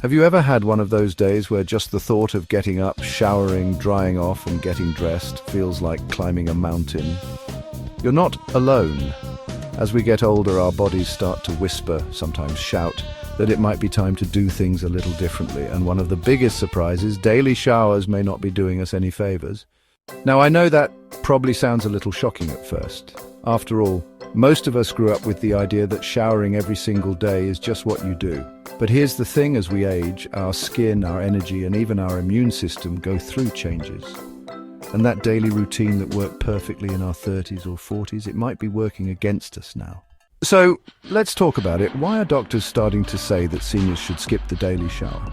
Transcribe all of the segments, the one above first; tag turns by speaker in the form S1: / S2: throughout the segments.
S1: Have you ever had one of those days where just the thought of getting up, showering, drying off, and getting dressed feels like climbing a mountain? You're not alone. As we get older, our bodies start to whisper, sometimes shout, that it might be time to do things a little differently. And one of the biggest surprises, daily showers may not be doing us any favors. Now, I know that probably sounds a little shocking at first. After all, most of us grew up with the idea that showering every single day is just what you do. But here's the thing: as we age, our skin, our energy, and even our immune system go through changes. And that daily routine that worked perfectly in our 30s or 40s, it might be working against us now. So let's talk about it. Why are doctors starting to say that seniors should skip the daily shower?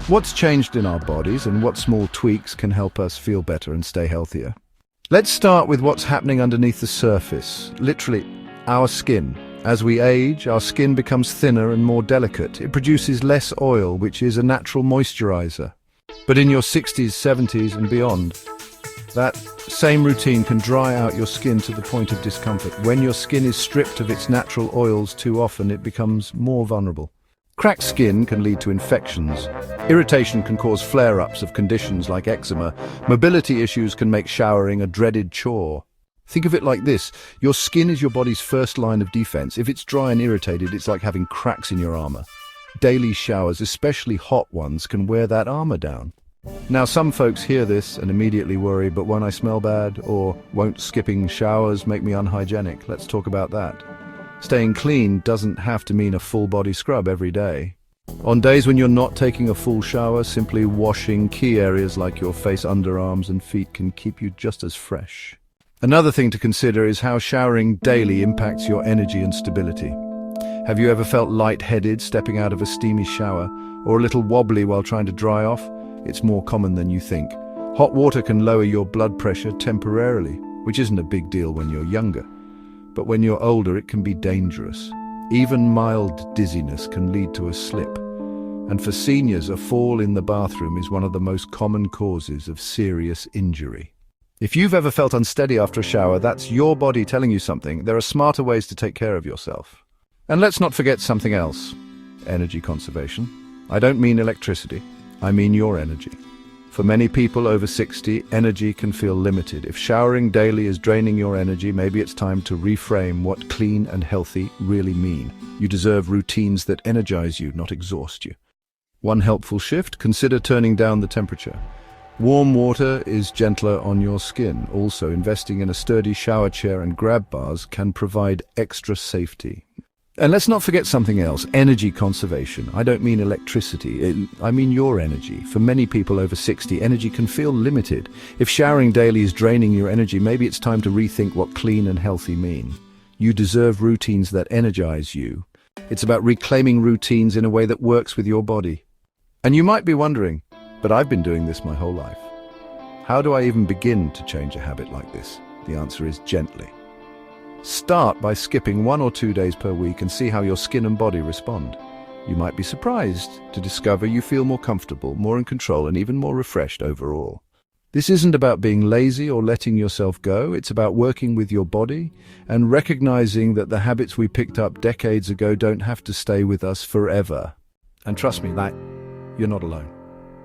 S1: What's changed in our bodies, and what small tweaks can help us feel better and stay healthier? Let's start with what's happening underneath the surface, literally our skin. As we age, our skin becomes thinner and more delicate. It produces less oil, which is a natural moisturizer. But in your 60s, 70s and beyond, that same routine can dry out your skin to the point of discomfort. When your skin is stripped of its natural oils too often, it becomes more vulnerable. Cracked skin can lead to infections. Irritation can cause flare-ups of conditions like eczema. Mobility issues can make showering a dreaded chore. Think of it like this: your skin is your body's first line of defense. If it's dry and irritated, it's like having cracks in your armor. Daily showers, especially hot ones, can wear that armor down. Now, some folks hear this and immediately worry, but won't I smell bad? Or won't skipping showers make me unhygienic? Let's talk about that. Staying clean doesn't have to mean a full body scrub every day. On days when you're not taking a full shower, simply washing key areas like your face, underarms and feet can keep you just as fresh. Another thing to consider is how showering daily impacts your energy and stability. Have you ever felt lightheaded stepping out of a steamy shower, or a little wobbly while trying to dry off? It's more common than you think. Hot water can lower your blood pressure temporarily, which isn't a big deal when you're younger. But when you're older, it can be dangerous. Even mild dizziness can lead to a slip. And for seniors, a fall in the bathroom is one of the most common causes of serious injury. If you've ever felt unsteady after a shower, that's your body telling you something. There are smarter ways to take care of yourself. And let's not forget something else: energy conservation. I don't mean electricity, I mean your energy. For many people over 60, energy can feel limited. If showering daily is draining your energy, maybe it's time to reframe what clean and healthy really mean. You deserve routines that energize you, not exhaust you. One helpful shift: consider turning down the temperature. Warm water is gentler on your skin. Also, investing in a sturdy shower chair and grab bars can provide extra safety. And let's not forget something else: energy conservation. I don't mean electricity, I mean your energy. For many people over 60, energy can feel limited. If showering daily is draining your energy, maybe it's time to rethink what clean and healthy mean. You deserve routines that energize you. It's about reclaiming routines in a way that works with your body. And you might be wondering, but I've been doing this my whole life. How do I even begin to change a habit like this? The answer is gently. Start by skipping 1 or 2 days per week and see how your skin and body respond. You might be surprised to discover you feel more comfortable, more in control, and even more refreshed overall. This isn't about being lazy or letting yourself go. It's about working with your body and recognizing that the habits we picked up decades ago don't have to stay with us forever. And trust me, you're not alone.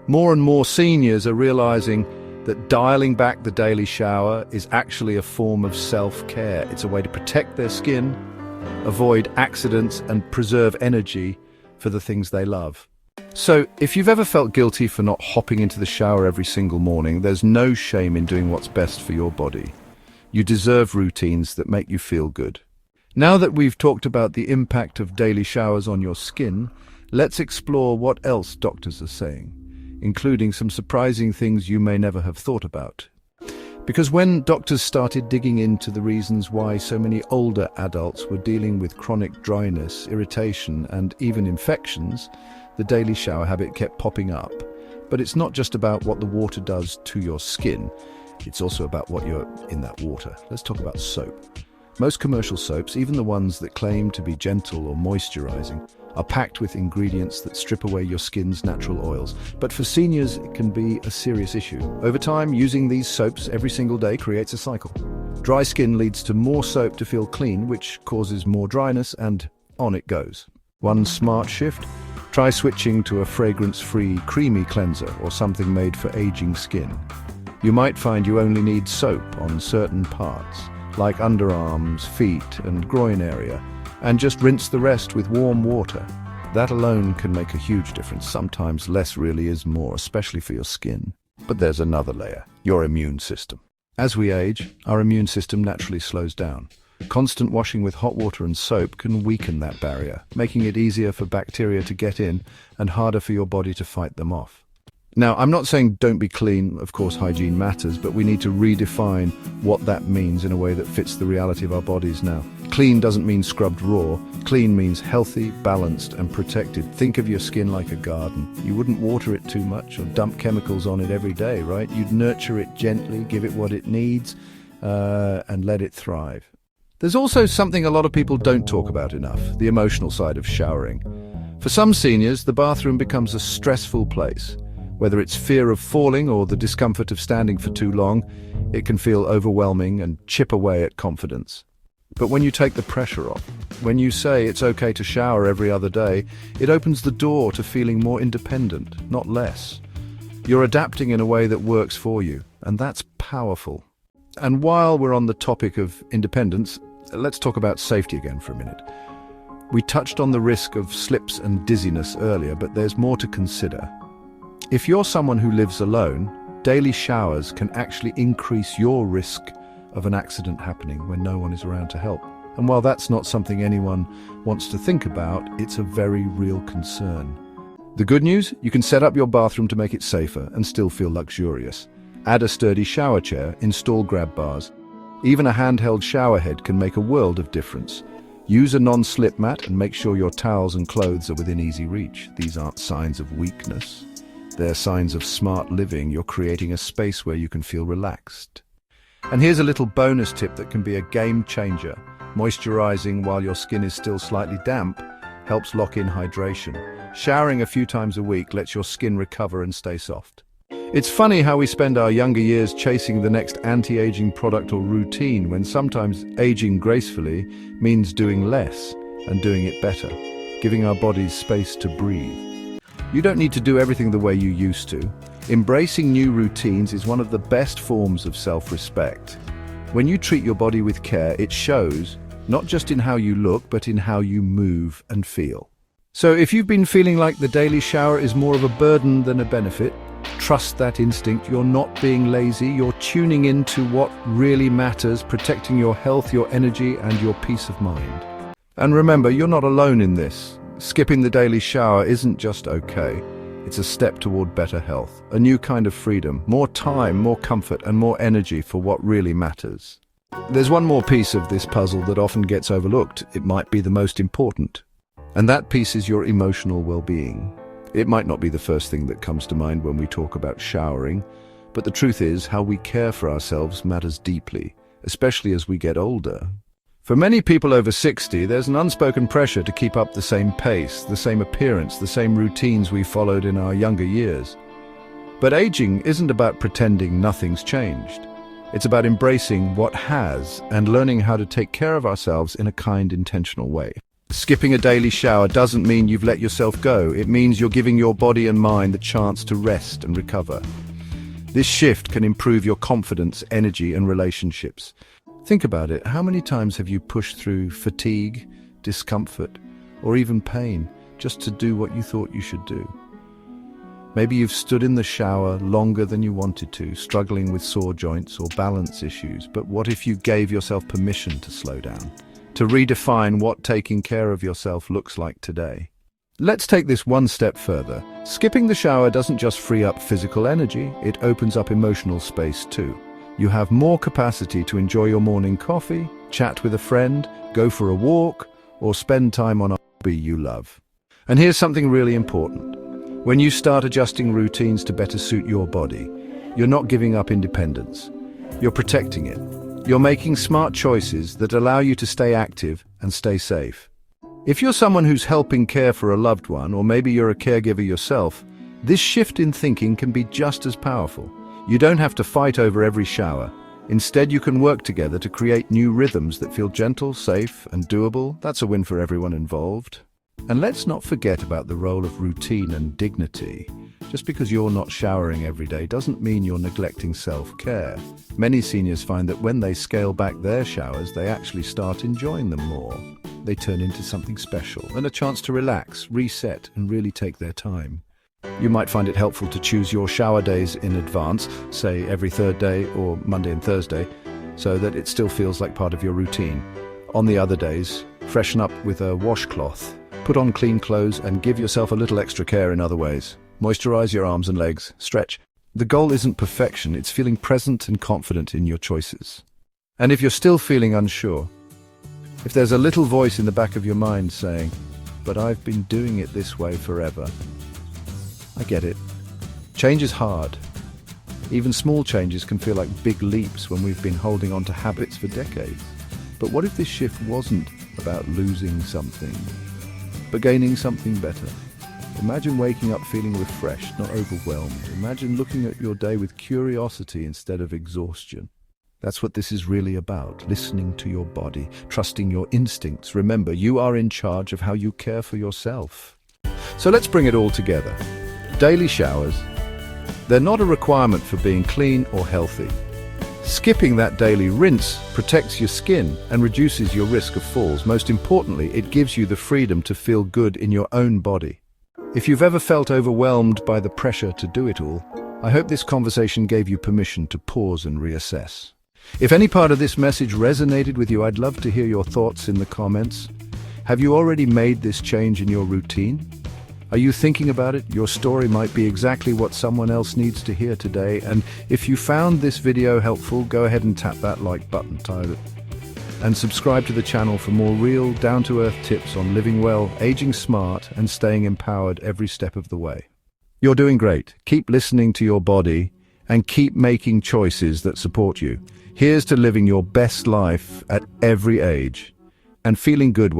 S1: More and more seniors are realizing that dialing back the daily shower is actually a form of self-care. It's a way to protect their skin, avoid accidents, and preserve energy for the things they love. So, if you've ever felt guilty for not hopping into the shower every single morning, there's no shame in doing what's best for your body. You deserve routines that make you feel good. Now that we've talked about the impact of daily showers on your skin, let's explore what else doctors are saying, including some surprising things you may never have thought about. Because when doctors started digging into the reasons why so many older adults were dealing with chronic dryness, irritation, and even infections, the daily shower habit kept popping up. But it's not just about what the water does to your skin, it's also about what you're in that water. Let's talk about soap. Most commercial soaps, even the ones that claim to be gentle or moisturizing, are packed with ingredients that strip away your skin's natural oils. But for seniors, it can be a serious issue. Over time, using these soaps every single day creates a cycle. Dry skin leads to more soap to feel clean, which causes more dryness, and on it goes. One smart shift: Try switching to a fragrance-free, creamy cleanser or something made for aging skin. You might find you only need soap on certain parts, like underarms, feet, and groin area, and just rinse the rest with warm water. That alone can make a huge difference. Sometimes less really is more, especially for your skin. But there's another layer, your immune system. As we age, our immune system naturally slows down. Constant washing with hot water and soap can weaken that barrier, making it easier for bacteria to get in and harder for your body to fight them off. Now, I'm not saying don't be clean, of course hygiene matters, but we need to redefine what that means in a way that fits the reality of our bodies now. Clean doesn't mean scrubbed raw. Clean means healthy, balanced, and protected. Think of your skin like a garden. You wouldn't water it too much or dump chemicals on it every day, right? You'd nurture it gently, give it what it needs, and let it thrive. There's also something a lot of people don't talk about enough, the emotional side of showering. For some seniors, the bathroom becomes a stressful place. Whether it's fear of falling or the discomfort of standing for too long, it can feel overwhelming and chip away at confidence. But when you take the pressure off, when you say it's okay to shower every other day, it opens the door to feeling more independent, not less. You're adapting in a way that works for you, and that's powerful. And while we're on the topic of independence, let's talk about safety again for a minute. We touched on the risk of slips and dizziness earlier, but there's more to consider. If you're someone who lives alone, daily showers can actually increase your risk of an accident happening when no one is around to help. And while that's not something anyone wants to think about, it's a very real concern. The good news? You can set up your bathroom to make it safer and still feel luxurious. Add a sturdy shower chair, install grab bars. Even a handheld shower head can make a world of difference. Use a non-slip mat and make sure your towels and clothes are within easy reach. These aren't signs of weakness. They're signs of smart living. You're creating a space where you can feel relaxed. And here's a little bonus tip that can be a game changer. Moisturizing while your skin is still slightly damp helps lock in hydration. Showering a few times a week lets your skin recover and stay soft. It's funny how we spend our younger years chasing the next anti-aging product or routine when sometimes aging gracefully means doing less and doing it better, giving our bodies space to breathe. You don't need to do everything the way you used to. Embracing new routines is one of the best forms of self-respect. When you treat your body with care, it shows, not just in how you look, but in how you move and feel. So if you've been feeling like the daily shower is more of a burden than a benefit, trust that instinct. You're not being lazy, you're tuning into what really matters, protecting your health, your energy, and your peace of mind. And remember, you're not alone in this. Skipping the daily shower isn't just okay. It's a step toward better health, a new kind of freedom, more time, more comfort, and more energy for what really matters. There's one more piece of this puzzle that often gets overlooked. It might be the most important. And that piece is your emotional well-being. It might not be the first thing that comes to mind when we talk about showering, but the truth is how we care for ourselves matters deeply, especially as we get older. For many people over 60, there's an unspoken pressure to keep up the same pace, the same appearance, the same routines we followed in our younger years. But aging isn't about pretending nothing's changed. It's about embracing what has and learning how to take care of ourselves in a kind, intentional way. Skipping a daily shower doesn't mean you've let yourself go. It means you're giving your body and mind the chance to rest and recover. This shift can improve your confidence, energy, and relationships. Think about it. How many times have you pushed through fatigue, discomfort, or even pain just to do what you thought you should do? Maybe you've stood in the shower longer than you wanted to, struggling with sore joints or balance issues. But what if you gave yourself permission to slow down, to redefine what taking care of yourself looks like today? Let's take this one step further. Skipping the shower doesn't just free up physical energy, it opens up emotional space too. You have more capacity to enjoy your morning coffee, chat with a friend, go for a walk, or spend time on a hobby you love. And here's something really important. When you start adjusting routines to better suit your body, you're not giving up independence. You're protecting it. You're making smart choices that allow you to stay active and stay safe. If you're someone who's helping care for a loved one, or maybe you're a caregiver yourself, this shift in thinking can be just as powerful. You don't have to fight over every shower. Instead, you can work together to create new rhythms that feel gentle, safe, and doable. That's a win for everyone involved. And let's not forget about the role of routine and dignity. Just because you're not showering every day doesn't mean you're neglecting self-care. Many seniors find that when they scale back their showers, they actually start enjoying them more. They turn into something special and a chance to relax, reset, and really take their time. You might find it helpful to choose your shower days in advance, say every third day or Monday and Thursday, so that it still feels like part of your routine. On the other days, freshen up with a washcloth, put on clean clothes, and give yourself a little extra care in other ways. Moisturize your arms and legs, stretch. The goal isn't perfection, it's feeling present and confident in your choices. And if you're still feeling unsure, if there's a little voice in the back of your mind saying, "But I've been doing it this way forever," I get it. Change is hard. Even small changes can feel like big leaps when we've been holding on to habits for decades. But what if this shift wasn't about losing something, but gaining something better? Imagine waking up feeling refreshed, not overwhelmed. Imagine looking at your day with curiosity instead of exhaustion. That's what this is really about, listening to your body, trusting your instincts. Remember, you are in charge of how you care for yourself. So let's bring it all together. Daily showers, they're not a requirement for being clean or healthy. Skipping that daily rinse protects your skin and reduces your risk of falls. Most importantly, it gives you the freedom to feel good in your own body. If you've ever felt overwhelmed by the pressure to do it all, I hope this conversation gave you permission to pause and reassess. If any part of this message resonated with you, I'd love to hear your thoughts in the comments. Have you already made this change in your routine? Are you thinking about it? Your story might be exactly what someone else needs to hear today. And if you found this video helpful, go ahead and tap that like button, and subscribe to the channel for more real, down-to-earth tips on living well, aging smart, and staying empowered every step of the way. You're doing great. Keep listening to your body and keep making choices that support you. Here's to living your best life at every age and feeling good.